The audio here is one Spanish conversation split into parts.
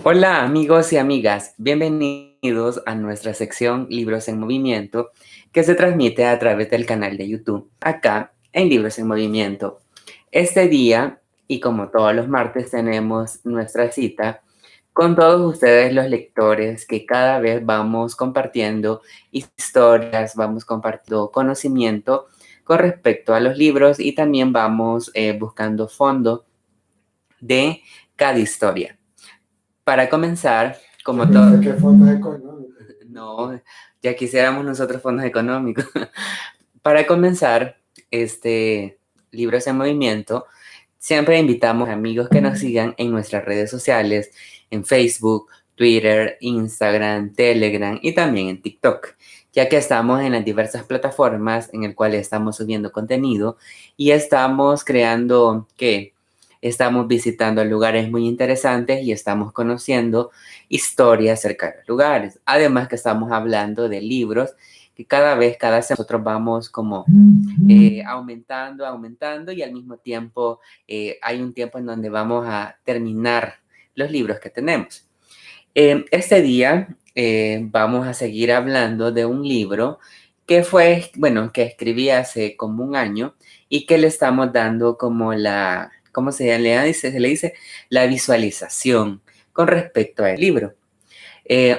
Hola amigos y amigas, bienvenidos a nuestra sección Libros en Movimiento que se transmite a través del canal de YouTube, acá en Libros en Movimiento. Este día, y como todos los martes, tenemos nuestra cita con todos ustedes los lectores que cada vez vamos compartiendo historias, vamos compartiendo conocimiento con respecto a los libros y también vamos buscando fondo de cada historia. Para comenzar, como todo... ¿Qué fondos económicos? No, ya quisiéramos nosotros fondos económicos. Para comenzar, Libros en Movimiento, siempre invitamos a amigos que nos sigan en nuestras redes sociales, en Facebook, Twitter, Instagram, Telegram y también en TikTok, ya que estamos en las diversas plataformas en el cual estamos subiendo contenido y estamos creando, ¿qué? Estamos visitando lugares muy interesantes y estamos conociendo historias cerca de los lugares. Además que estamos hablando de libros que cada semana nosotros vamos como aumentando y al mismo tiempo hay un tiempo en donde vamos a terminar los libros que tenemos. Este día vamos a seguir hablando de un libro que que escribí hace como un año y que le estamos dando como ¿cómo se le dice? Se le dice la visualización con respecto al libro.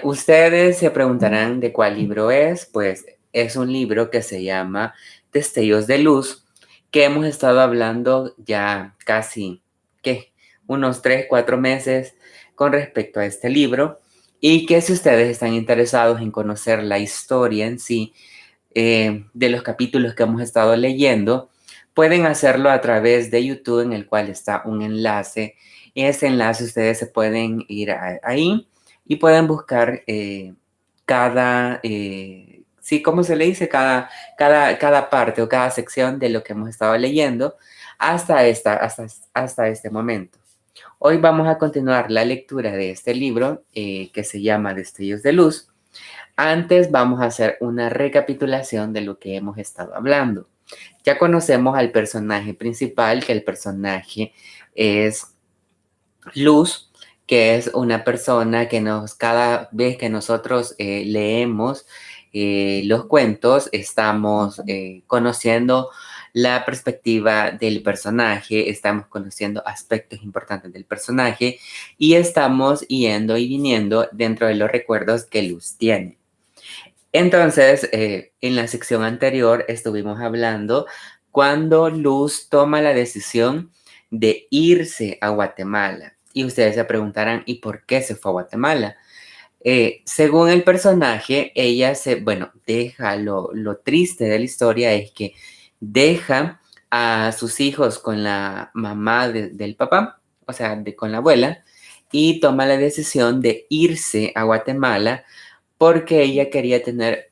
Ustedes se preguntarán de cuál libro es, pues es un libro que se llama Destellos de Luz, que hemos estado hablando ya casi, ¿qué? Unos 3, 4 meses con respecto a este libro y que si ustedes están interesados en conocer la historia en sí de los capítulos que hemos estado leyendo, pueden hacerlo a través de YouTube en el cual está un enlace. Y ese enlace ustedes se pueden ir ahí y pueden buscar sí, ¿cómo se le dice? Cada parte o cada sección de lo que hemos estado leyendo hasta este momento. Hoy vamos a continuar la lectura de este libro que se llama Destellos de Luz. Antes vamos a hacer una recapitulación de lo que hemos estado hablando. Ya conocemos al personaje principal, que el personaje es Luz, que es una persona que cada vez que nosotros leemos los cuentos, estamos conociendo la perspectiva del personaje, estamos conociendo aspectos importantes del personaje y estamos yendo y viniendo dentro de los recuerdos que Luz tiene. Entonces, en la sección anterior estuvimos hablando cuando Luz toma la decisión de irse a Guatemala. Y ustedes se preguntarán, ¿y por qué se fue a Guatemala? Según el personaje, ella deja, lo triste de la historia es que deja a sus hijos con la mamá del papá, o sea, con la abuela, y toma la decisión de irse a Guatemala porque ella quería tener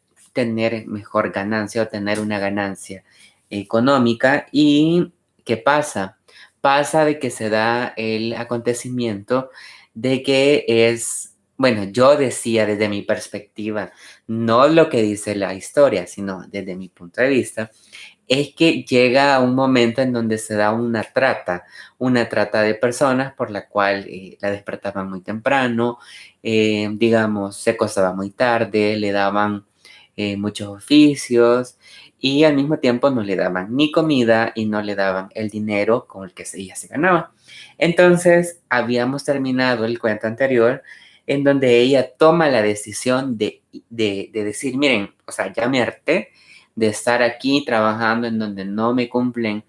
mejor ganancia o tener una ganancia económica. ¿Y qué pasa? Pasa de que se da el acontecimiento de que yo decía desde mi perspectiva, no lo que dice la historia, sino desde mi punto de vista, es que llega a un momento en donde se da una trata de personas por la cual la despertaban muy temprano, digamos, se acostaba muy tarde, le daban muchos oficios y al mismo tiempo no le daban ni comida y no le daban el dinero con el que ella se ganaba. Entonces, habíamos terminado el cuento anterior en donde ella toma la decisión de decir, miren, o sea, ya me harté de estar aquí trabajando en donde no me cumplen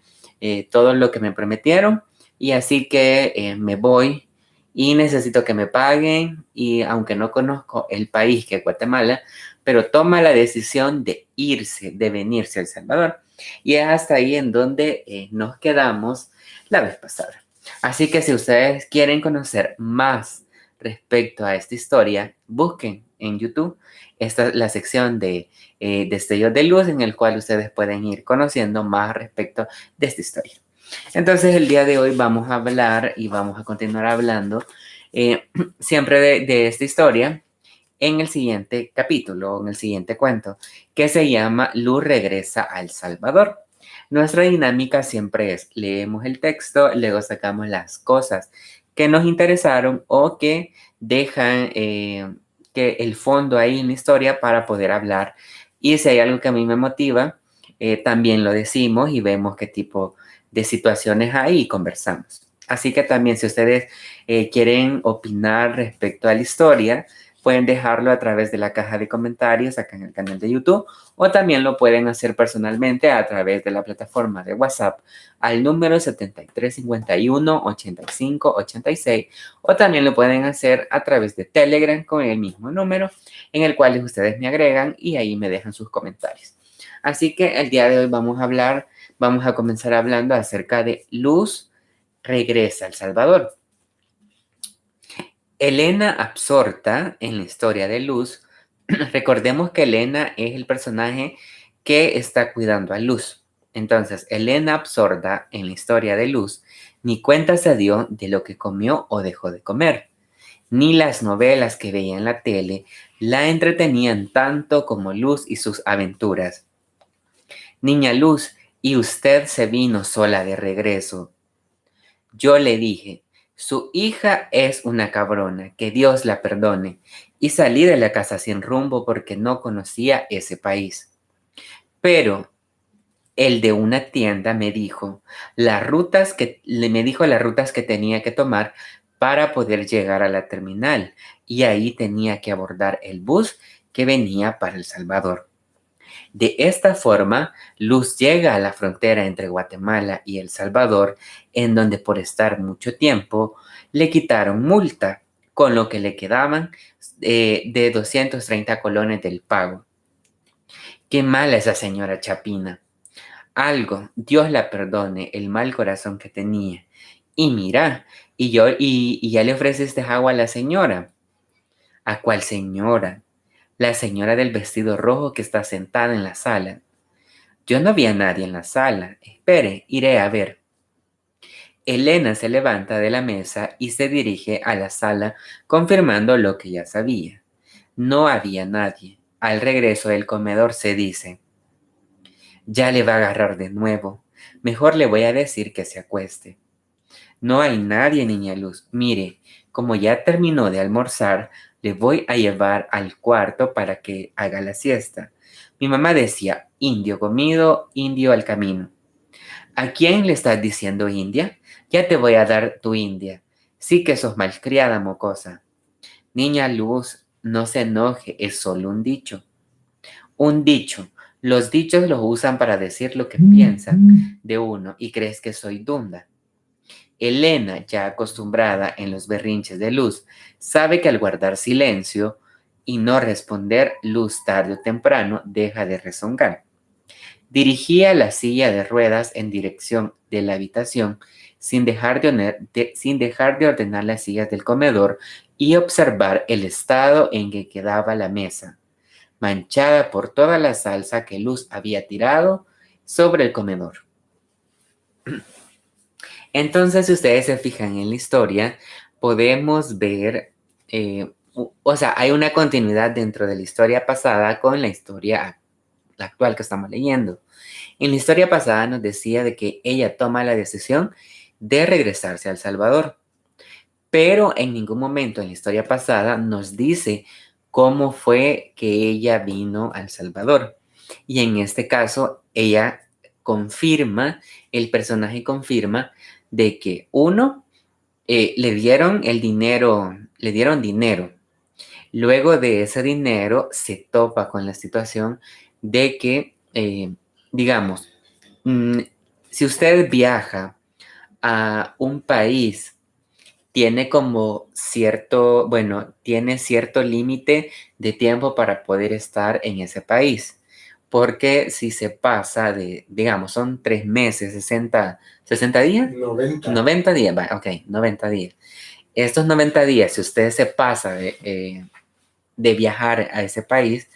todo lo que me prometieron y así que me voy y necesito que me paguen y aunque no conozco el país que es Guatemala, pero toma la decisión de irse, de venirse a El Salvador. Y es hasta ahí en donde nos quedamos la vez pasada. Así que si ustedes quieren conocer más respecto a esta historia, busquen en YouTube la sección de Destellos de Luz en el cual ustedes pueden ir conociendo más respecto de esta historia. Entonces el día de hoy vamos a hablar y vamos a continuar hablando siempre de esta historia en el siguiente capítulo, en el siguiente cuento, que se llama Luz regresa a El Salvador. Nuestra dinámica siempre es, leemos el texto, luego sacamos las cosas que nos interesaron o que dejan que el fondo ahí en la historia para poder hablar. Y si hay algo que a mí me motiva, también lo decimos y vemos qué tipo de situaciones hay y conversamos. Así que también si ustedes quieren opinar respecto a la historia, pueden dejarlo a través de la caja de comentarios acá en el canal de YouTube o también lo pueden hacer personalmente a través de la plataforma de WhatsApp al número 7351-8586 o también lo pueden hacer a través de Telegram con el mismo número en el cual ustedes me agregan y ahí me dejan sus comentarios. Así que el día de hoy vamos a comenzar hablando acerca de Luz regresa a El Salvador. Elena absorta en la historia de Luz, recordemos que Elena es el personaje que está cuidando a Luz. Entonces, Elena absorta en la historia de Luz ni cuenta se dio de lo que comió o dejó de comer, ni las novelas que veía en la tele la entretenían tanto como Luz y sus aventuras. Niña Luz, y usted se vino sola de regreso. Yo le dije, su hija es una cabrona, que Dios la perdone, y salí de la casa sin rumbo porque no conocía ese país. Pero el de una tienda me dijo las rutas que tenía que tomar para poder llegar a la terminal, y ahí tenía que abordar el bus que venía para El Salvador. De esta forma, Luz llega a la frontera entre Guatemala y El Salvador, en donde por estar mucho tiempo le quitaron multa, con lo que le quedaban de 230 colones del pago. Qué mala esa señora Chapina. Algo, Dios la perdone, el mal corazón que tenía. Y mira, y ya le ofreciste agua a la señora. ¿A cuál señora? La señora del vestido rojo que está sentada en la sala. Yo no vi a nadie en la sala. Espere, iré a ver. Elena se levanta de la mesa y se dirige a la sala, confirmando lo que ya sabía. No había nadie. Al regreso del comedor se dice, ya le va a agarrar de nuevo. Mejor le voy a decir que se acueste. No hay nadie, niña Luz. Mire, como ya terminó de almorzar, le voy a llevar al cuarto para que haga la siesta. Mi mamá decía, indio comido, indio al camino. ¿A quién le estás diciendo India? Ya te voy a dar tu India. Sí que sos malcriada, mocosa. Niña Luz, no se enoje, es solo un dicho. Un dicho. Los dichos los usan para decir lo que piensan de uno y crees que soy dunda. Elena, ya acostumbrada en los berrinches de Luz, sabe que al guardar silencio y no responder, Luz tarde o temprano deja de rezongar. Dirigía la silla de ruedas en dirección de la habitación sin dejar de ordenar las sillas del comedor y observar el estado en que quedaba la mesa, manchada por toda la salsa que Luz había tirado sobre el comedor. Entonces, si ustedes se fijan en la historia, podemos ver, hay una continuidad dentro de la historia pasada con la historia actual que estamos leyendo. En la historia pasada nos decía de que ella toma la decisión de regresarse a El Salvador, pero en ningún momento en la historia pasada nos dice cómo fue que ella vino a El Salvador. Y en este caso, ella confirma, el personaje confirma de que uno, le dieron el dinero, le dieron dinero. Luego de ese dinero se topa con la situación de que, digamos, si usted viaja a un país, tiene como cierto, bueno, tiene cierto límite de tiempo para poder estar en ese país. Porque si se pasa de, digamos, son 3 meses, 60 días. 90 días, ok, 90 días. Estos 90 días, si usted se pasa de viajar a ese país,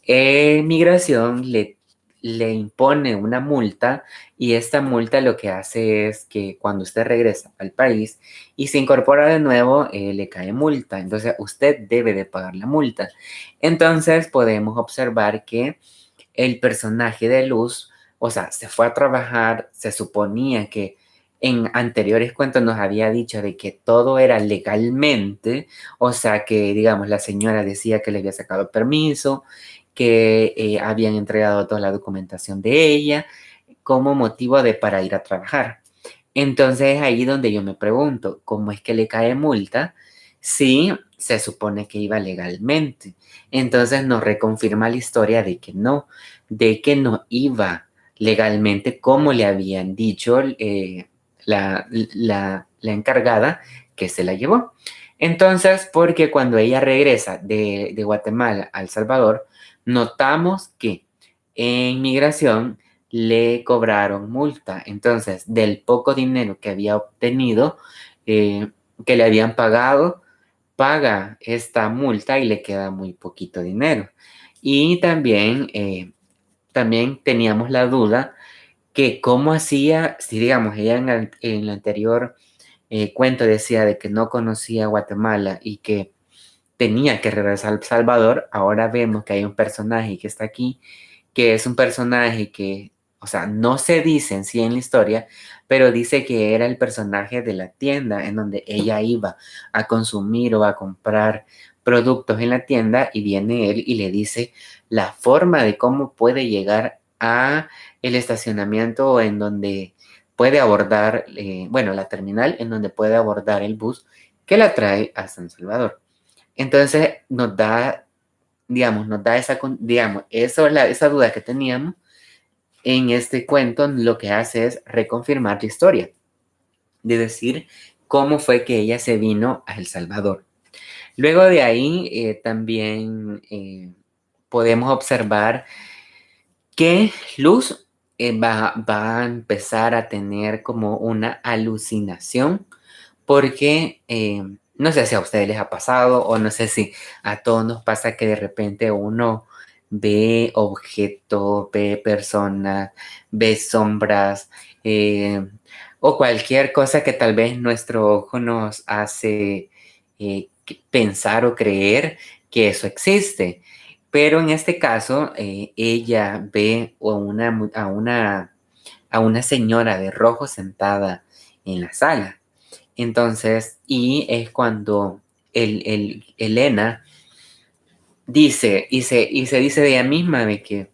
migración le impone una multa y esta multa lo que hace es que cuando usted regresa al país y se incorpora de nuevo, le cae multa. Entonces, usted debe de pagar la multa. Entonces, podemos observar que el personaje de Luz, o sea, se fue a trabajar, se suponía que en anteriores cuentos nos había dicho de que todo era legalmente, o sea que, digamos, la señora decía que le había sacado permiso, que habían entregado toda la documentación de ella como motivo de para ir a trabajar. Entonces es ahí donde yo me pregunto, ¿cómo es que le cae multa si se supone que iba legalmente? Entonces nos reconfirma la historia de que no iba legalmente como le habían dicho la encargada que se la llevó. Entonces, porque cuando ella regresa de Guatemala a El Salvador, notamos que en migración le cobraron multa. Entonces, del poco dinero que había obtenido, que le habían pagado, paga esta multa y le queda muy poquito dinero. Y también teníamos la duda que cómo hacía, si digamos, ella en el anterior cuento decía de que no conocía Guatemala y que tenía que regresar a El Salvador, ahora vemos que hay un personaje que está aquí, que es un personaje que, o sea, no se dice en sí en la historia, pero dice que era el personaje de la tienda en donde ella iba a consumir o a comprar productos en la tienda y viene él y le dice la forma de cómo puede llegar a el estacionamiento en donde puede abordar, bueno, la terminal en donde puede abordar el bus que la trae a San Salvador. Entonces nos da esa, digamos, esa duda que teníamos en este cuento, lo que hace es reconfirmar la historia, de decir cómo fue que ella se vino a El Salvador. Luego de ahí también podemos observar que Luz va a empezar a tener como una alucinación porque no sé si a ustedes les ha pasado o no sé si a todos nos pasa que de repente uno ve objetos, ve personas, ve sombras o cualquier cosa que tal vez nuestro ojo nos hace pensar o creer que eso existe. Pero en este caso, ella ve a una señora de rojo sentada en la sala. Entonces, y es cuando Elena dice, y se dice de ella misma de que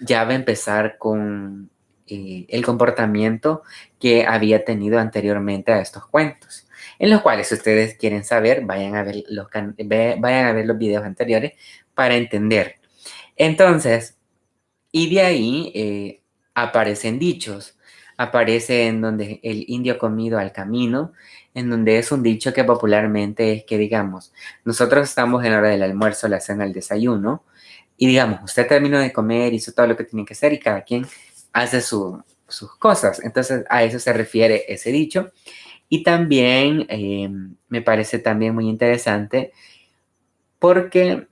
ya va a empezar con el comportamiento que había tenido anteriormente a estos cuentos, en los cuales si ustedes quieren saber, vayan a ver los videos anteriores para entender. Entonces, y de ahí aparecen dichos. Aparece en donde el indio comido al camino, en donde es un dicho que popularmente es que, digamos, nosotros estamos en la hora del almuerzo, la cena, el desayuno, y digamos, usted terminó de comer, hizo todo lo que tiene que hacer y cada quien hace sus cosas. Entonces, a eso se refiere ese dicho. Y también me parece también muy interesante porque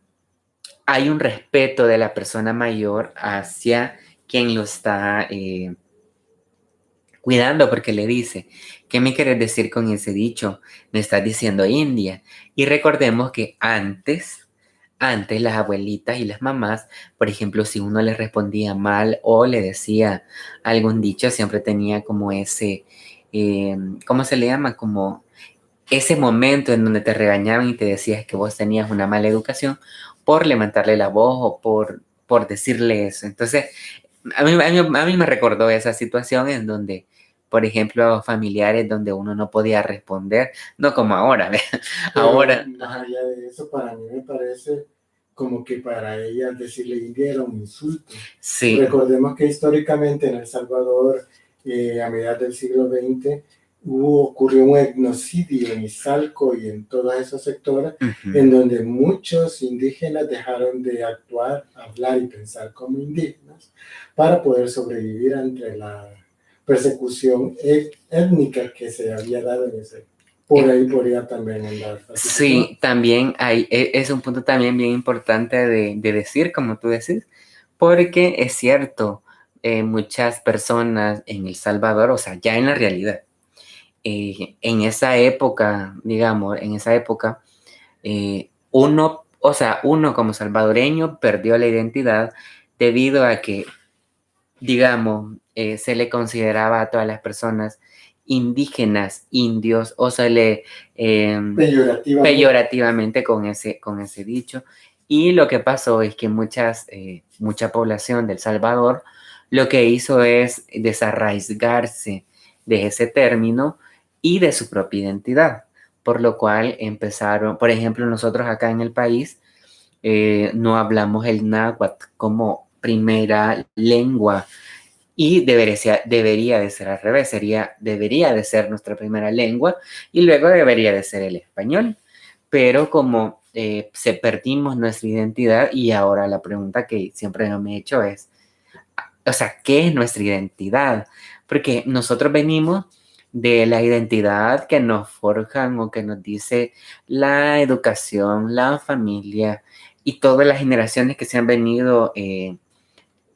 hay un respeto de la persona mayor hacia quien lo está cuidando, porque le dice, ¿qué me quieres decir con ese dicho? Me estás diciendo India. Y recordemos que antes las abuelitas y las mamás, por ejemplo, si uno le respondía mal o le decía algún dicho, siempre tenía como ese, ¿cómo se le llama? Como ese momento en donde te regañaban y te decías que vos tenías una mala educación por levantarle la voz o por decirle eso. Entonces, a mí me recordó esa situación en donde, por ejemplo, familiares donde uno no podía responder, no como ahora, ¿ve? Pero Ahora, más allá de eso, para mí me parece como que para ella decirle india era un insulto. sí. Recordemos que históricamente en El Salvador, a mediados del siglo XX, ocurrió un etnocidio en Izalco y en todos esos sectores, en donde muchos indígenas dejaron de actuar, hablar y pensar como indígenas para poder sobrevivir ante la persecución étnica que se había dado en ese. Por ahí podría también andar. Sí, también es un punto también bien importante de decir, como tú decís, porque es cierto, muchas personas en El Salvador, o sea, ya en la realidad, en esa época, digamos, en esa época, uno como salvadoreño perdió la identidad debido a que, digamos, se le consideraba a todas las personas indígenas, indios, o se le peyorativamente con ese dicho. Y lo que pasó es que mucha población del Salvador lo que hizo es desarraigarse de ese término y de su propia identidad, por lo cual empezaron, por ejemplo, nosotros acá en el país no hablamos el náhuatl como primera lengua y debería de ser al revés, debería de ser nuestra primera lengua y luego debería de ser el español. Pero como se perdimos nuestra identidad y ahora la pregunta que siempre me he hecho es, o sea, ¿qué es nuestra identidad? Porque nosotros venimos de la identidad que nos forjan o que nos dice la educación, la familia y todas las generaciones que se han venido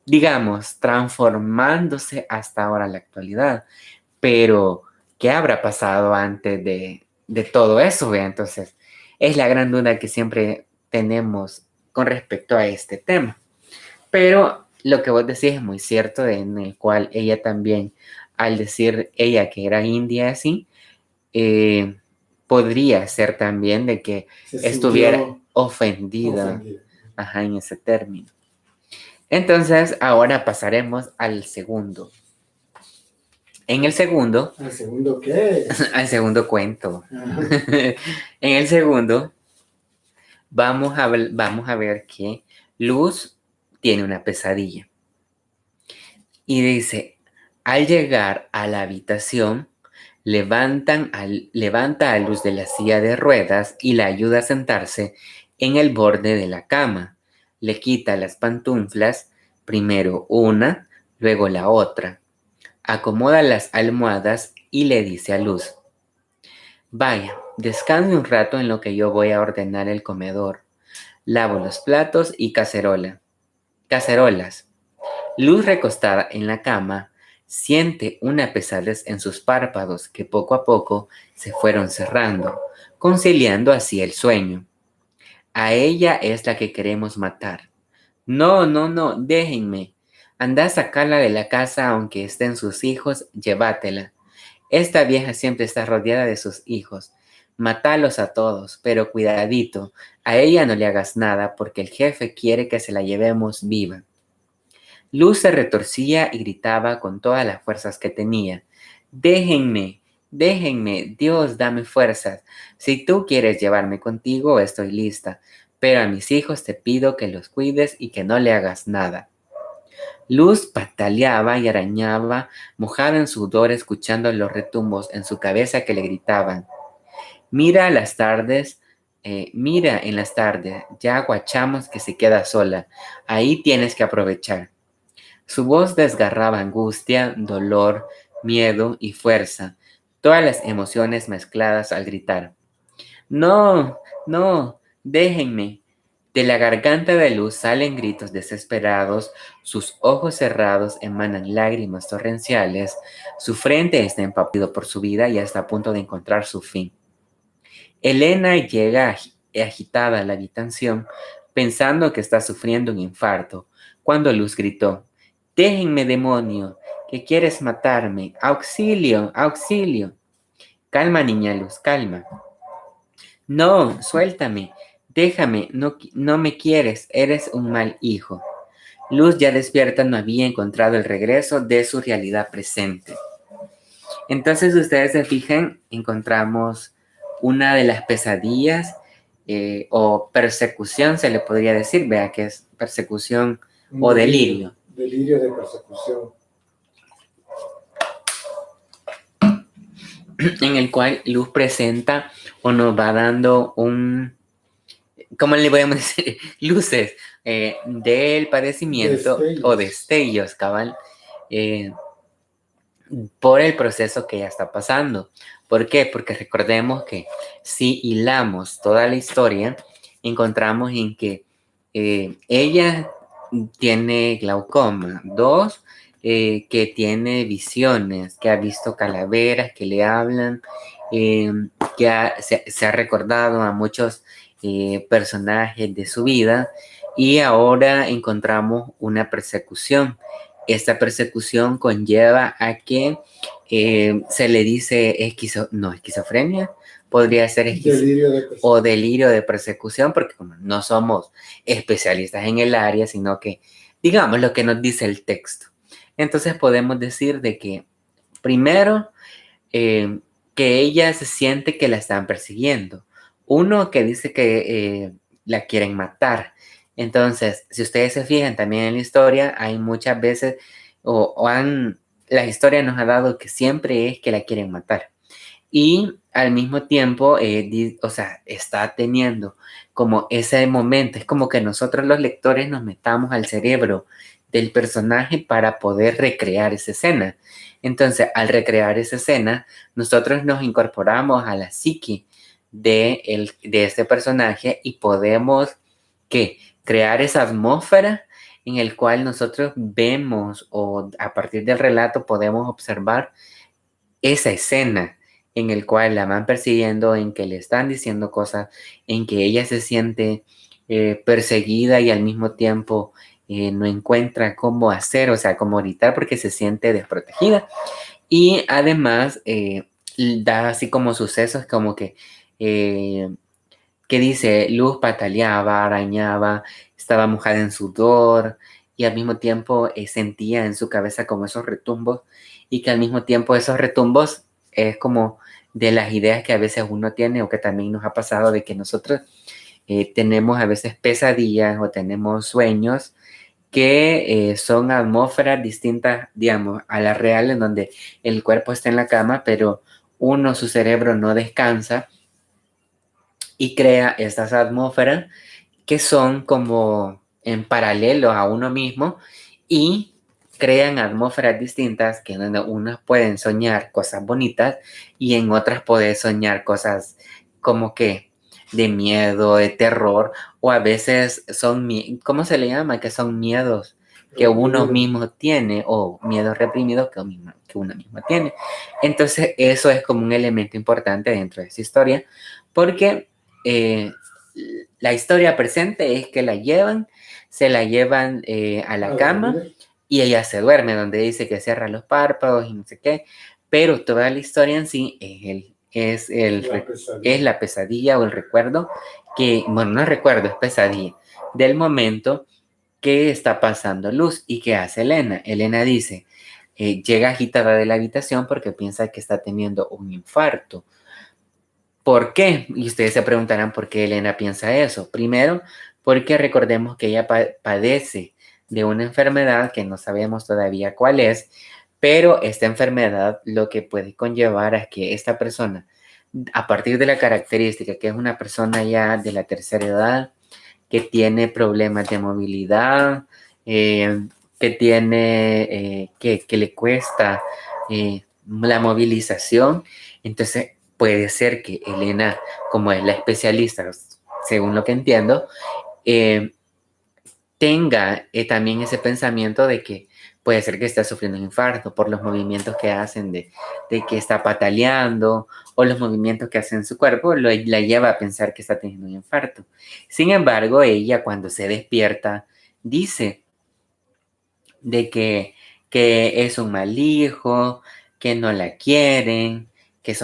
digamos, transformándose hasta ahora la actualidad. Pero, ¿qué habrá pasado antes de todo eso? ¿Ve? Entonces, es la gran duda que siempre tenemos con respecto a este tema. Pero lo que vos decís es muy cierto, en el cual ella también, al decir ella que era india así, podría ser también de que estuviera ofendida, ajá, en ese término. Entonces, ahora pasaremos al segundo. En el segundo... ¿Al segundo qué? Al segundo cuento. En el segundo, vamos a ver que Luz tiene una pesadilla. Y dice, al llegar a la habitación, levanta a Luz de la silla de ruedas y la ayuda a sentarse en el borde de la cama. Le quita las pantuflas, primero una, luego la otra. Acomoda las almohadas y le dice a Luz, vaya, descanse un rato en lo que yo voy a ordenar el comedor. Lavo los platos y cacerolas. Luz, recostada en la cama, siente una pesadez en sus párpados que poco a poco se fueron cerrando, conciliando así el sueño. A ella es la que queremos matar. No, no, no, déjenme. Anda a sacarla de la casa aunque estén sus hijos, llévatela. Esta vieja siempre está rodeada de sus hijos. Mátalos a todos, pero cuidadito, a ella no le hagas nada porque el jefe quiere que se la llevemos viva. Luz se retorcía y gritaba con todas las fuerzas que tenía. Déjenme, déjenme, Dios, dame fuerzas. Si tú quieres llevarme contigo, estoy lista, pero a mis hijos te pido que los cuides y que no le hagas nada. Luz pataleaba y arañaba, mojada en sudor, escuchando los retumbos en su cabeza que le gritaban. Mira en las tardes, ya guachamos que se queda sola. Ahí tienes que aprovechar. Su voz desgarraba angustia, dolor, miedo y fuerza, todas las emociones mezcladas al gritar. No, no, déjenme. De la garganta de Luz salen gritos desesperados, sus ojos cerrados emanan lágrimas torrenciales, su frente está empapada por su vida y está a punto de encontrar su fin. Elena llega agitada a la habitación, pensando que está sufriendo un infarto, cuando Luz gritó, «¡Déjenme, demonio! ¿Que quieres matarme? ¡Auxilio! ¡Auxilio!». «Calma, niña Luz, calma». «No, suéltame, déjame, no me quieres, eres un mal hijo». Luz, ya despierta, no había encontrado el regreso de su realidad presente. Entonces, ustedes se fijan, encontramos una de las pesadillas o persecución, se le podría decir, vea que es persecución o delirio. Delirio de persecución. En el cual Luz presenta o nos va dando ¿cómo le podemos decir? Luces del padecimiento o destellos, cabal, por el proceso que ella está pasando. ¿Por qué? Porque recordemos que si hilamos toda la historia, encontramos en que ella tiene glaucoma, 2, que tiene visiones, que ha visto calaveras que le hablan, que se ha recordado a muchos personajes de su vida y ahora encontramos una persecución esta persecución conlleva a que se le dice esquizofrenia, podría ser delirio de persecución, porque como no somos especialistas en el área, sino que digamos lo que nos dice el texto. Entonces podemos decir de que primero que ella se siente que la están persiguiendo. Uno que dice que la quieren matar. Entonces, si ustedes se fijan también en la historia, hay muchas veces, la historia nos ha dado que siempre es que la quieren matar. Y al mismo tiempo, está teniendo como ese momento, es como que nosotros los lectores nos metamos al cerebro del personaje para poder recrear esa escena. Entonces, al recrear esa escena, nosotros nos incorporamos a la psique de este personaje y podemos crear esa atmósfera en el cual nosotros vemos o a partir del relato podemos observar esa escena en el cual la van persiguiendo, en que le están diciendo cosas, en que ella se siente perseguida y al mismo tiempo no encuentra cómo hacer, o sea, cómo gritar porque se siente desprotegida. Y además da así como sucesos como que dice, Luz pataleaba, arañaba, estaba mojada en sudor y al mismo tiempo sentía en su cabeza como esos retumbos y que al mismo tiempo esos retumbos es como de las ideas que a veces uno tiene o que también nos ha pasado de que nosotros tenemos a veces pesadillas o tenemos sueños que son atmósferas distintas, digamos, a la real en donde el cuerpo está en la cama, pero su cerebro no descansa y crea estas atmósferas que son como en paralelo a uno mismo y crean atmósferas distintas que en unas pueden soñar cosas bonitas y en otras pueden soñar cosas como que de miedo, de terror, o a veces son, ¿cómo se le llama? Que son miedos que uno mismo tiene o miedos reprimidos que uno mismo tiene. Entonces eso es como un elemento importante dentro de esa historia porque la historia presente es que se la llevan a la cama y ella se duerme, donde dice que cierra los párpados y no sé qué, pero toda la historia en sí es la pesadilla o el recuerdo no recuerdo, es pesadilla, del momento que está pasando Luz y que hace Elena. Elena dice, llega agitada de la habitación porque piensa que está teniendo un infarto. ¿Por qué? Y ustedes se preguntarán por qué Elena piensa eso. Primero, porque recordemos que ella padece de una enfermedad que no sabemos todavía cuál es, pero esta enfermedad lo que puede conllevar es que esta persona, a partir de la característica que es una persona ya de la tercera edad, que tiene problemas de movilidad, que tiene, que le cuesta la movilización, entonces puede ser que Elena, como es la especialista, según lo que entiendo, tenga también ese pensamiento de que puede ser que está sufriendo un infarto por los movimientos que hacen de que está pataleando o los movimientos que hace en su cuerpo la lleva a pensar que está teniendo un infarto. Sin embargo, ella cuando se despierta dice de que es un mal hijo, que no la quieren, que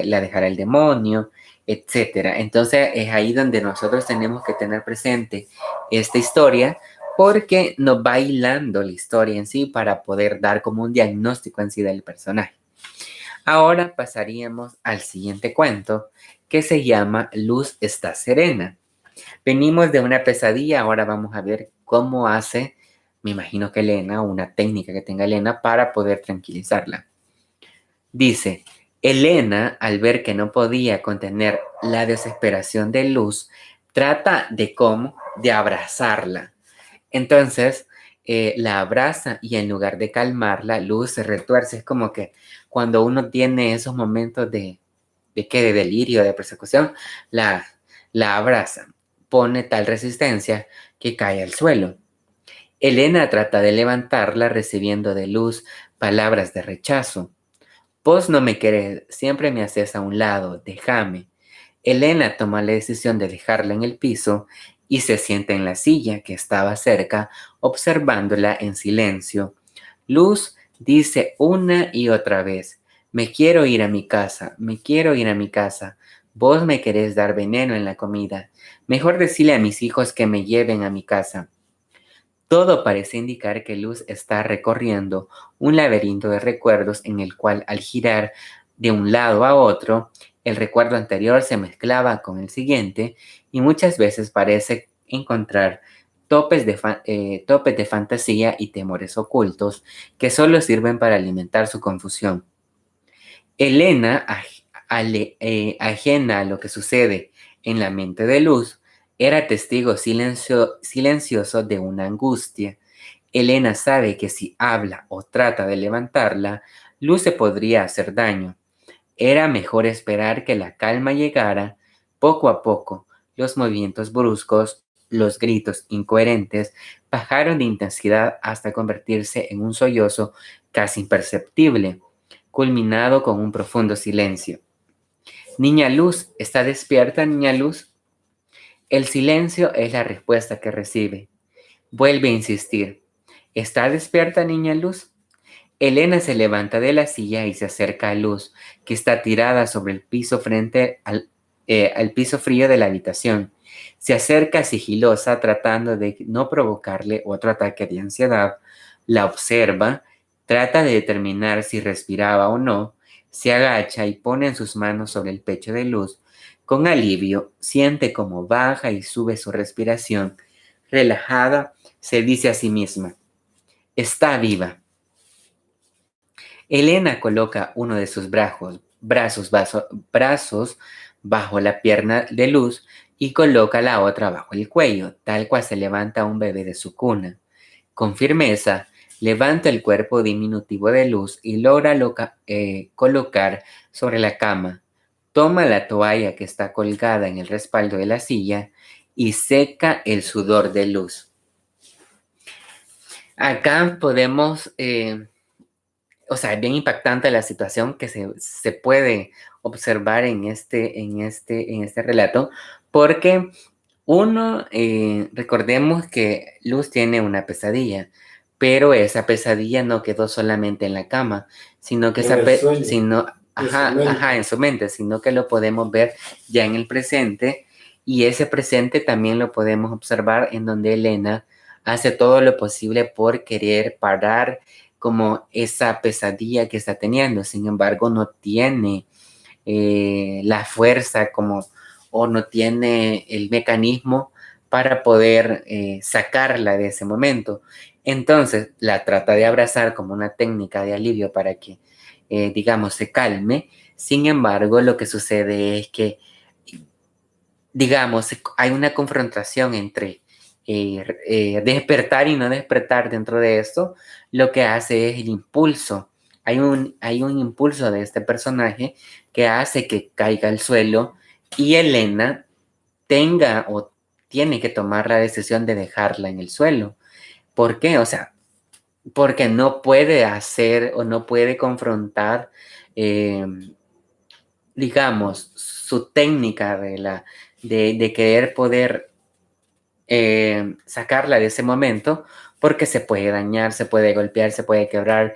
la dejará el demonio, etcétera. Entonces es ahí donde nosotros tenemos que tener presente esta historia porque nos va hilando la historia en sí para poder dar como un diagnóstico en sí del personaje. Ahora pasaríamos al siguiente cuento que se llama Luz está serena. Venimos de una pesadilla, ahora vamos a ver cómo hace, me imagino que Elena, una técnica que tenga Elena para poder tranquilizarla. Dice, Elena, al ver que no podía contener la desesperación de Luz, trata de abrazarla. Entonces, la abraza y en lugar de calmarla, Luz se retuerce. Es como que cuando uno tiene esos momentos de delirio, de persecución, la abraza. Pone tal resistencia que cae al suelo. Elena trata de levantarla recibiendo de Luz palabras de rechazo. Vos no me querés, siempre me haces a un lado, déjame. Elena toma la decisión de dejarla en el piso y se sienta en la silla que estaba cerca, observándola en silencio. Luz dice una y otra vez: me quiero ir a mi casa, me quiero ir a mi casa. Vos me querés dar veneno en la comida. Mejor decirle a mis hijos que me lleven a mi casa. Todo parece indicar que Luz está recorriendo un laberinto de recuerdos en el cual, al girar de un lado a otro, el recuerdo anterior se mezclaba con el siguiente y muchas veces parece encontrar topes de fantasía y temores ocultos que solo sirven para alimentar su confusión. Elena, ajena a lo que sucede en la mente de Luz, era testigo silencioso de una angustia. Elena sabe que si habla o trata de levantarla, Luz se podría hacer daño. Era mejor esperar que la calma llegara poco a poco. Los movimientos bruscos, los gritos incoherentes, bajaron de intensidad hasta convertirse en un sollozo casi imperceptible, culminado con un profundo silencio. Niña Luz, ¿está despierta, niña Luz? El silencio es la respuesta que recibe. Vuelve a insistir. ¿Está despierta, niña Luz? Elena se levanta de la silla y se acerca a Luz, que está tirada sobre el piso frente al piso frío de la habitación. Se acerca sigilosa, tratando de no provocarle otro ataque de ansiedad. La observa, trata de determinar si respiraba o no, se agacha y pone en sus manos sobre el pecho de Luz. Con alivio, siente cómo baja y sube su respiración. Relajada, se dice a sí misma: está viva. Elena coloca uno de sus brazos bajo la pierna de Luz y coloca la otra bajo el cuello, tal cual se levanta un bebé de su cuna. Con firmeza, levanta el cuerpo diminutivo de Luz y logra colocar sobre la cama. Toma la toalla que está colgada en el respaldo de la silla y seca el sudor de Luz. Acá podemos... o sea, es bien impactante la situación que se puede observar en este relato, porque recordemos que Luz tiene una pesadilla, pero esa pesadilla no quedó solamente en la cama, sino que en su mente, sino que lo podemos ver ya en el presente, y ese presente también lo podemos observar en donde Elena hace todo lo posible por querer parar como esa pesadilla que está teniendo. Sin embargo, no tiene la fuerza o no tiene el mecanismo para poder sacarla de ese momento. Entonces, la trata de abrazar como una técnica de alivio para que, digamos, se calme. Sin embargo, lo que sucede es que, digamos, hay una confrontación entre despertar y no despertar dentro de esto. Lo que hace es el impulso. Hay un impulso de este personaje que hace que caiga al suelo y Elena tenga o tiene que tomar la decisión de dejarla en el suelo. ¿Por qué? O sea, porque no puede hacer o no puede confrontar, eh, digamos, su técnica de querer poder sacarla de ese momento, porque se puede dañar, se puede golpear, se puede quebrar,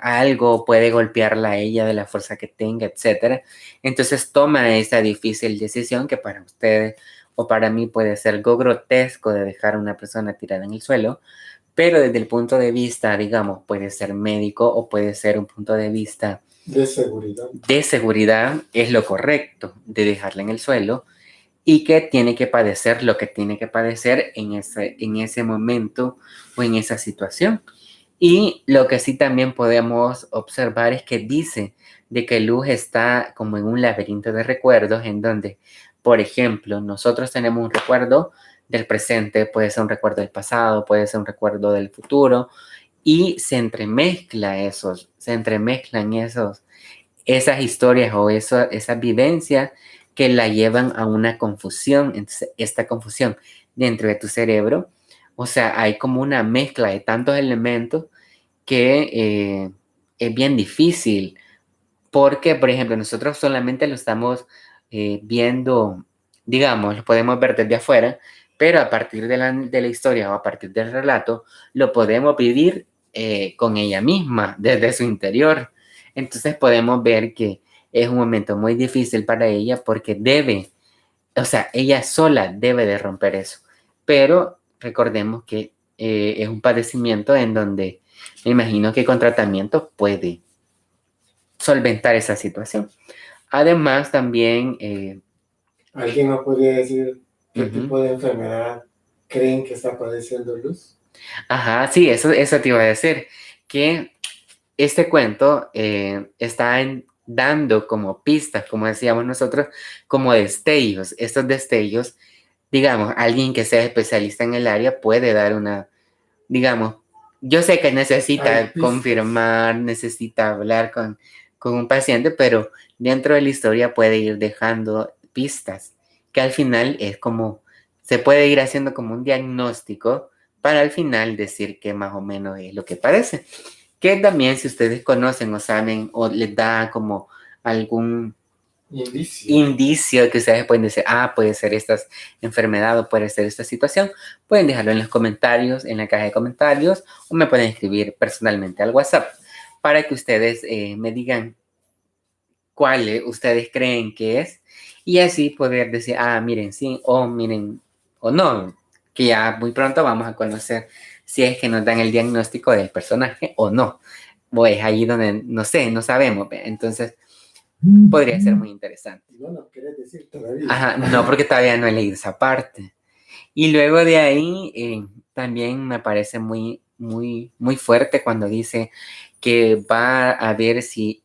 algo puede golpearla a ella de la fuerza que tenga, etcétera. Entonces toma esa difícil decisión que para ustedes o para mí puede ser algo grotesco de dejar a una persona tirada en el suelo, pero desde el punto de vista, digamos, puede ser médico o puede ser un punto de vista de seguridad, es lo correcto de dejarla en el suelo y que tiene que padecer lo que tiene que padecer en ese momento o en esa situación. Y lo que sí también podemos observar es que dice de que Luz está como en un laberinto de recuerdos en donde, por ejemplo, nosotros tenemos un recuerdo del presente, puede ser un recuerdo del pasado, puede ser un recuerdo del futuro, y se entremezclan esas historias o esas vivencias que la llevan a una confusión. Entonces, esta confusión dentro de tu cerebro, o sea, hay como una mezcla de tantos elementos que es bien difícil, porque, por ejemplo, nosotros solamente lo estamos viendo digamos, lo podemos ver desde afuera, pero a partir de la historia o a partir del relato, lo podemos vivir con ella misma, desde su interior. Entonces podemos ver que es un momento muy difícil para ella porque debe, o sea, ella sola debe de romper eso. Pero recordemos que es un padecimiento en donde me imagino que con tratamiento puede solventar esa situación. Además, también... ¿Alguien nos podría decir qué uh-huh. tipo de enfermedad creen que está padeciendo Luz? Ajá, sí, eso te iba a decir, que este cuento está dando como pistas, como decíamos nosotros, como destellos. Estos destellos, digamos, alguien que sea especialista en el área puede dar una, digamos, yo sé que Hay necesita pistas. confirmar, necesita hablar con un paciente, pero dentro de la historia puede ir dejando pistas, que al final es como, se puede ir haciendo como un diagnóstico para al final decir que más o menos es lo que parece. Que también si ustedes conocen o saben o les da como algún indicio que ustedes pueden decir, puede ser esta enfermedad o puede ser esta situación, pueden dejarlo en los comentarios, en la caja de comentarios, o me pueden escribir personalmente al WhatsApp para que ustedes me digan cuál ustedes creen que es y así poder decir, miren, sí, o miren, o no, que ya muy pronto vamos a conocer si es que nos dan el diagnóstico del personaje o no. O es ahí donde, no sé, no sabemos. Entonces, podría ser muy interesante. No nos querés decir todavía. Ajá, no, porque todavía no he leído esa parte. Y luego de ahí, también me parece muy, muy, muy fuerte cuando dice que va a ver si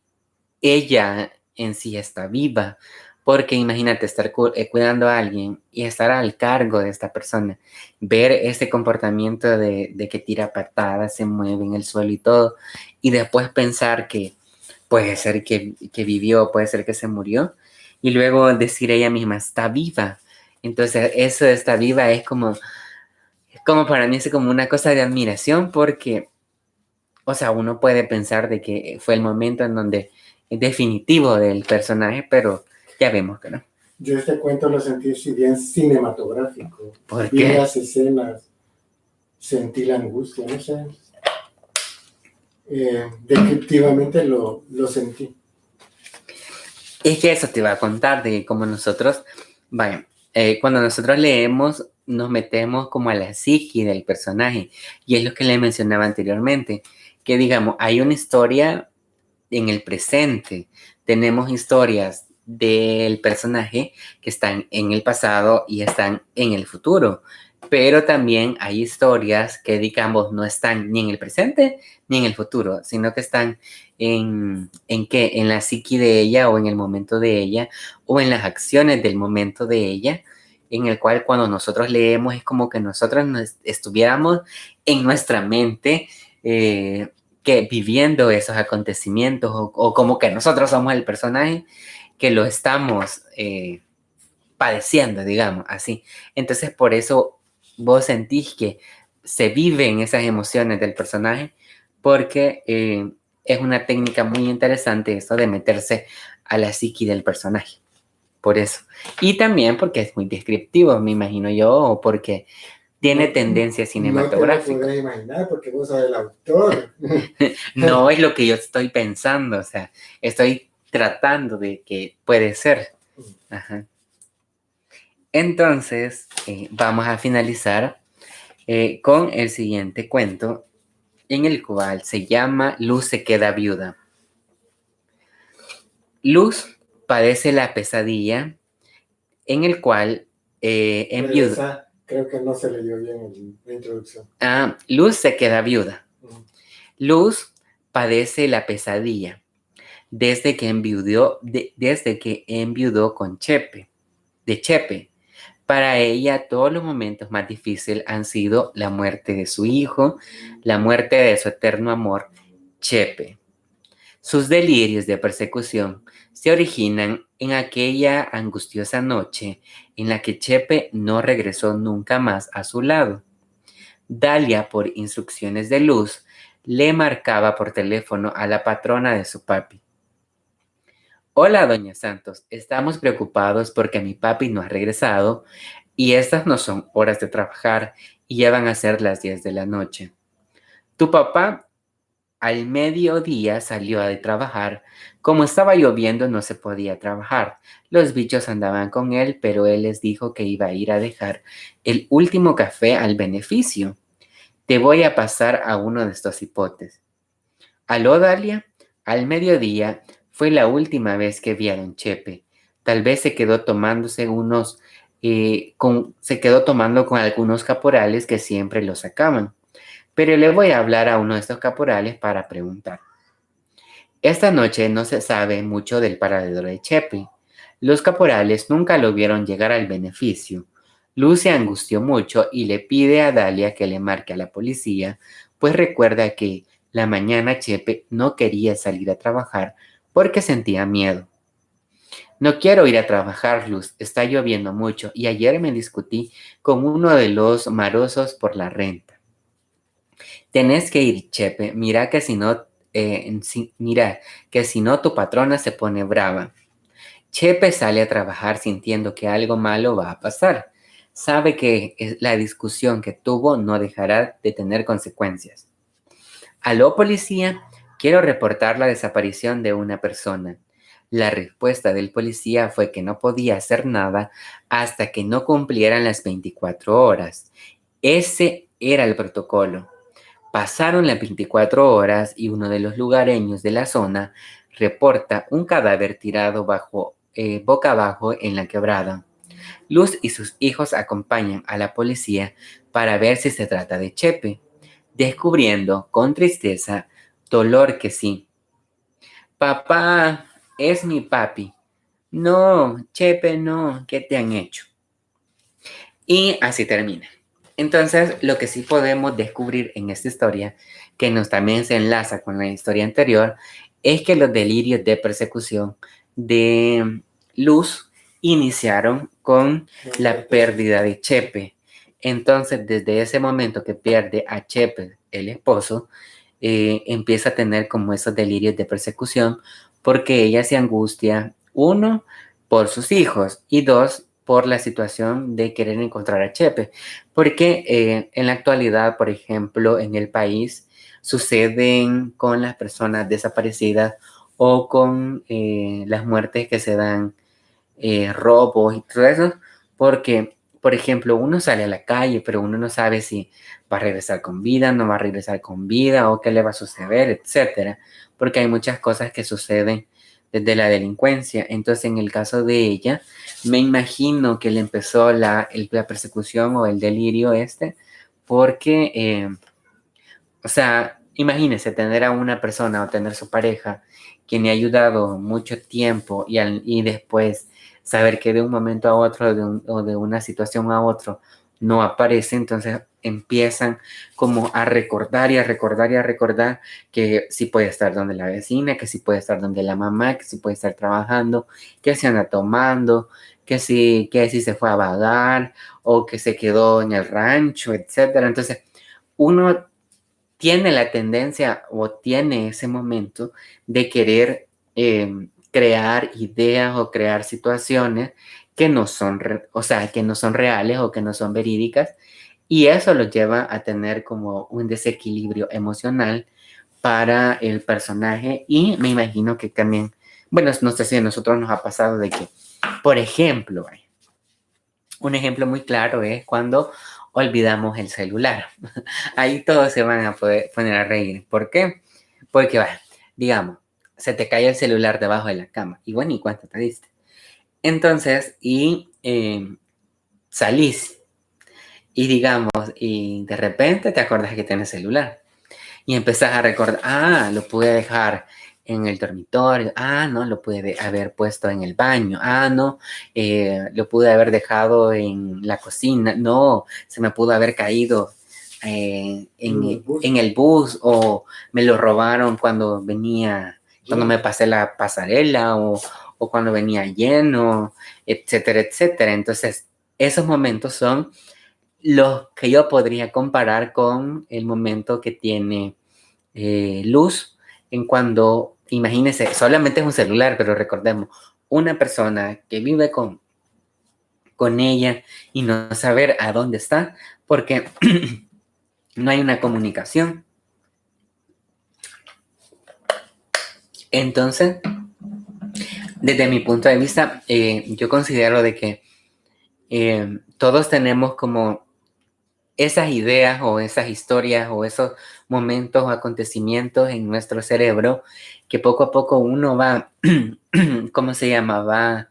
ella en sí está viva. Porque imagínate estar cuidando a alguien y estar al cargo de esta persona, ver ese comportamiento de que tira patadas, se mueve en el suelo y todo, y después pensar que puede ser que vivió, puede ser que se murió, y luego decir ella misma, está viva. Entonces, eso de está viva es como para mí es como una cosa de admiración porque, o sea, uno puede pensar de que fue el momento en donde es definitivo del personaje, pero ya vemos que no. Yo este cuento lo sentí si bien cinematográfico. ¿Por Vi qué? las escenas, sentí la angustia, no sé. Descriptivamente lo sentí. Es que eso te iba a contar de cómo nosotros, vaya, cuando nosotros leemos, nos metemos como a la psique del personaje. Y es lo que le mencionaba anteriormente, que digamos, hay una historia en el presente. Tenemos historias del personaje que están en el pasado y están en el futuro. Pero también hay historias que, digamos, no están ni en el presente ni en el futuro, sino que están ¿qué? En la psique de ella o en el momento de ella o en las acciones del momento de ella, en el cual cuando nosotros leemos es como que nosotros estuviéramos en nuestra mente que viviendo esos acontecimientos o como que nosotros somos el personaje que lo estamos padeciendo, digamos, así. Entonces, por eso vos sentís que se viven esas emociones del personaje porque es una técnica muy interesante eso de meterse a la psique del personaje. Por eso. Y también porque es muy descriptivo, me imagino yo, o porque tiene tendencia cinematográfica. No te lo podés imaginar porque vos sos el autor. No es lo que yo estoy pensando, o sea, estoy tratando de que puede ser. Ajá. Entonces, vamos a finalizar con el siguiente cuento, en el cual se llama Luz se queda viuda. Luz padece la pesadilla en el cual enviuda. Creo que no se leyó bien en la introducción. Luz se queda viuda. Luz padece la pesadilla desde que enviudó con Chepe, de Chepe. Para ella, todos los momentos más difíciles han sido la muerte de su hijo, la muerte de su eterno amor, Chepe. Sus delirios de persecución se originan en aquella angustiosa noche en la que Chepe no regresó nunca más a su lado. Dalia, por instrucciones de Luz, le marcaba por teléfono a la patrona de su papi. Hola, doña Santos. Estamos preocupados porque mi papi no ha regresado y estas no son horas de trabajar y ya van a ser las 10 de la noche. Tu papá al mediodía salió a trabajar. Como estaba lloviendo no se podía trabajar. Los bichos andaban con él, pero él les dijo que iba a ir a dejar el último café al beneficio. Te voy a pasar a uno de estos hipotes. Aló, Dalia. Al mediodía fue la última vez que vi a don Chepe. Tal vez se quedó tomándose se quedó tomando con algunos caporales que siempre lo sacaban. Pero le voy a hablar a uno de estos caporales para preguntar. Esta noche no se sabe mucho del paradero de Chepe. Los caporales nunca lo vieron llegar al beneficio. Luz se angustió mucho y le pide a Dalia que le marque a la policía, pues recuerda que la mañana Chepe no quería salir a trabajar porque sentía miedo. No quiero ir a trabajar, Luz, está lloviendo mucho y ayer me discutí con uno de los marosos por la renta. Tenés que ir, Chepe, mira que si no tu patrona se pone brava. Chepe sale a trabajar sintiendo que algo malo va a pasar. Sabe que la discusión que tuvo no dejará de tener consecuencias. Aló, policía, quiero reportar la desaparición de una persona. La respuesta del policía fue que no podía hacer nada hasta que no cumplieran las 24 horas. Ese era el protocolo. Pasaron las 24 horas y uno de los lugareños de la zona reporta un cadáver tirado boca abajo en la quebrada. Luz y sus hijos acompañan a la policía para ver si se trata de Chepe, descubriendo con tristeza, dolor que sí. Papá, es mi papi. No, Chepe, no, ¿qué te han hecho? Y así termina. Entonces, lo que sí podemos descubrir en esta historia, que también se enlaza con la historia anterior, es que los delirios de persecución de Luz iniciaron con la pérdida de Chepe. Entonces, desde ese momento que pierde a Chepe, el esposo, empieza a tener como esos delirios de persecución porque ella se angustia, uno, por sus hijos y dos, por la situación de querer encontrar a Chepe. Porque en la actualidad, por ejemplo, en el país suceden con las personas desaparecidas o con las muertes que se dan, robos y todo eso, porque, por ejemplo, uno sale a la calle, pero uno no sabe si va a regresar con vida, no va a regresar con vida o qué le va a suceder, etcétera, porque hay muchas cosas que suceden desde la delincuencia. Entonces, en el caso de ella, me imagino que le empezó la persecución o el delirio porque, o sea, imagínese tener a una persona o tener su pareja quien le ha ayudado mucho tiempo y después saber que de un momento a otro o de una situación a otro no aparece, entonces empiezan como a recordar y a recordar y a recordar que sí puede estar donde la vecina, que sí puede estar donde la mamá, que sí puede estar trabajando, que se anda tomando, que sí se fue a vagar o que se quedó en el rancho, etcétera. Entonces, uno tiene la tendencia o tiene ese momento de querer crear ideas o crear situaciones que no son, o sea, que no son reales o que no son verídicas, y eso lo lleva a tener como un desequilibrio emocional para el personaje. Y me imagino que también, bueno, no sé si a nosotros nos ha pasado de que, por ejemplo, un ejemplo muy claro es cuando olvidamos el celular. Ahí todos se van a poder poner a reír. ¿Por qué? Porque, bueno, digamos, se te cae el celular debajo de la cama. Y bueno, ¿y cuánto te diste? Entonces, salís y digamos, y de repente te acuerdas que tienes celular. Y empezás a recordar, lo pude dejar en el dormitorio, no, lo pude haber puesto en el baño, no, lo pude haber dejado en la cocina, no, se me pudo haber caído en el bus o me lo robaron cuando me pasé la pasarela o cuando venía lleno, etcétera, etcétera. Entonces, esos momentos son los que yo podría comparar con el momento que tiene Luz imagínense, solamente es un celular, pero recordemos, una persona que vive con ella y no saber a dónde está, porque no hay una comunicación. Entonces, desde mi punto de vista, yo considero de que todos tenemos como esas ideas o esas historias o esos momentos o acontecimientos en nuestro cerebro que poco a poco uno va, ¿cómo se llama? Va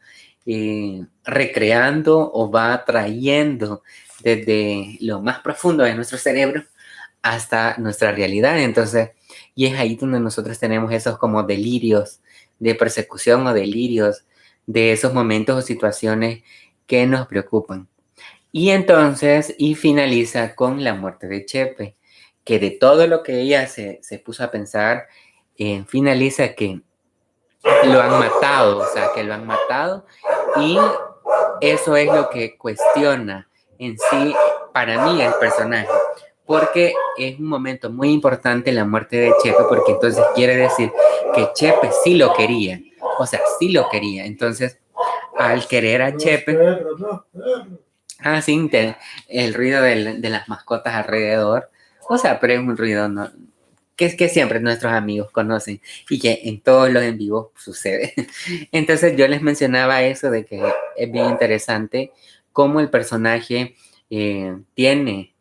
recreando o va trayendo desde lo más profundo de nuestro cerebro hasta nuestra realidad. Entonces, y es ahí donde nosotros tenemos esos como delirios de persecución o delirios de esos momentos o situaciones que nos preocupan. Y entonces, y finaliza con la muerte de Chepe, que de todo lo que ella se puso a pensar, finaliza que lo han matado, o sea, que lo han matado, y eso es lo que cuestiona en sí, para mí, el personaje, porque es un momento muy importante la muerte de Chepe, porque entonces quiere decir que Chepe sí lo quería, o sea, sí lo quería, entonces, al querer a Chepe... sí, el ruido de las mascotas alrededor. O sea, pero es un ruido que siempre nuestros amigos conocen y que en todos los en vivo sucede. Entonces yo les mencionaba eso de que es bien interesante cómo el personaje tiene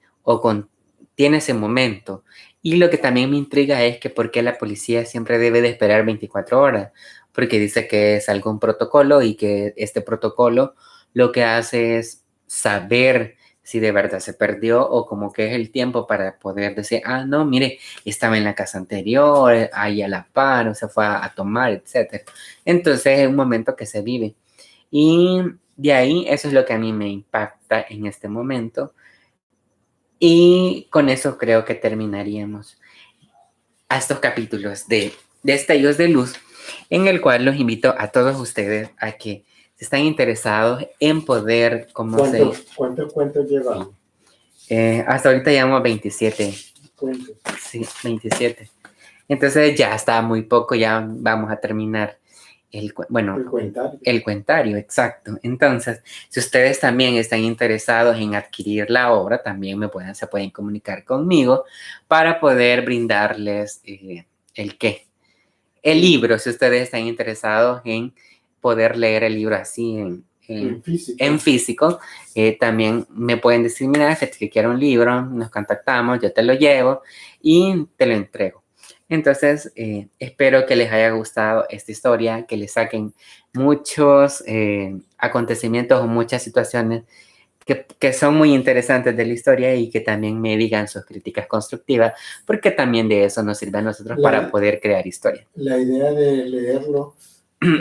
tiene ese momento. Y lo que también me intriga es que por qué la policía siempre debe de esperar 24 horas, porque dice que es algún protocolo y que este protocolo lo que hace es saber si de verdad se perdió o como que es el tiempo para poder decir, no, mire, estaba en la casa anterior, ahí a la par, o se fue a tomar, etc. Entonces es un momento que se vive. Y de ahí eso es lo que a mí me impacta en este momento. Y con eso creo que terminaríamos a estos capítulos de Destellos de Luz, en el cual los invito a todos ustedes a que si están interesados en poder... ¿Cuántos cuentos llevamos? Hasta ahorita llevamos 27. ¿Cuentos? Sí, 27. Entonces ya está muy poco, ya vamos a terminar el cuentario, exacto. Entonces, si ustedes también están interesados en adquirir la obra, también se pueden comunicar conmigo para poder brindarles el libro, si ustedes están interesados en poder leer el libro así en físico, también me pueden decir, mira, que quiero un libro, nos contactamos, yo te lo llevo y te lo entrego. Entonces, espero que les haya gustado esta historia, que les saquen muchos acontecimientos o muchas situaciones que son muy interesantes de la historia y que también me digan sus críticas constructivas, porque también de eso nos sirve a nosotros para poder crear historia. La idea de leerlo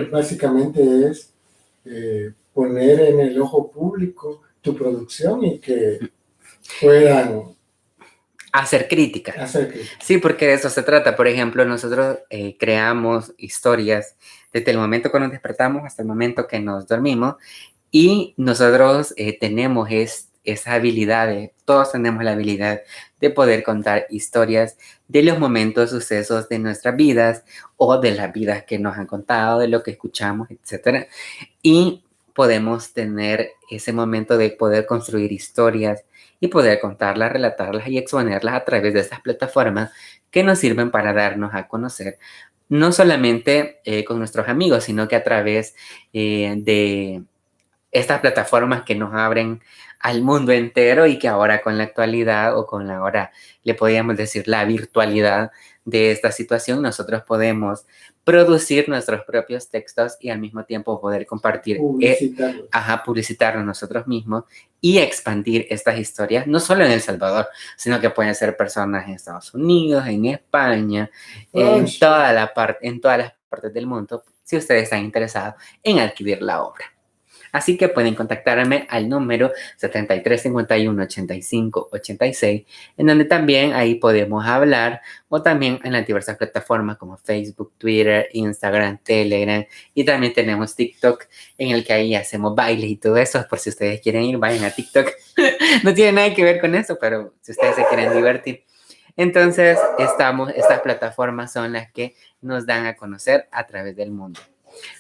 básicamente es poner en el ojo público tu producción y que puedan hacer crítica. Sí, porque de eso se trata. Por ejemplo, nosotros creamos historias desde el momento que nos despertamos hasta el momento que nos dormimos y nosotros tenemos esa habilidad, todos tenemos la habilidad de poder contar historias de los momentos, sucesos de nuestras vidas o de las vidas que nos han contado, de lo que escuchamos, etc. Y podemos tener ese momento de poder construir historias y poder contarlas, relatarlas y exponerlas a través de estas plataformas que nos sirven para darnos a conocer, no solamente con nuestros amigos, sino que a través de estas plataformas que nos abren al mundo entero y que ahora con la actualidad o con ahora le podríamos decir la virtualidad de esta situación, nosotros podemos producir nuestros propios textos y al mismo tiempo poder compartir, publicitarlos nosotros mismos y expandir estas historias, no solo en El Salvador, sino que pueden ser personas en Estados Unidos, en España, en todas las partes del mundo, si ustedes están interesados en adquirir la obra. Así que pueden contactarme al número 7351-8586, en donde también ahí podemos hablar, o también en las diversas plataformas como Facebook, Twitter, Instagram, Telegram, y también tenemos TikTok, en el que ahí hacemos bailes y todo eso. Por si ustedes quieren ir, vayan a TikTok. No tiene nada que ver con eso, pero si ustedes se quieren divertir. Entonces, estas plataformas son las que nos dan a conocer a través del mundo.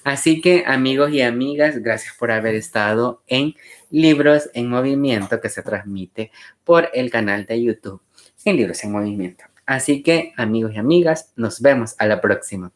Así que, amigos y amigas, gracias por haber estado en Libros en Movimiento, que se transmite por el canal de YouTube en Libros en Movimiento. Así que, amigos y amigas, nos vemos a la próxima.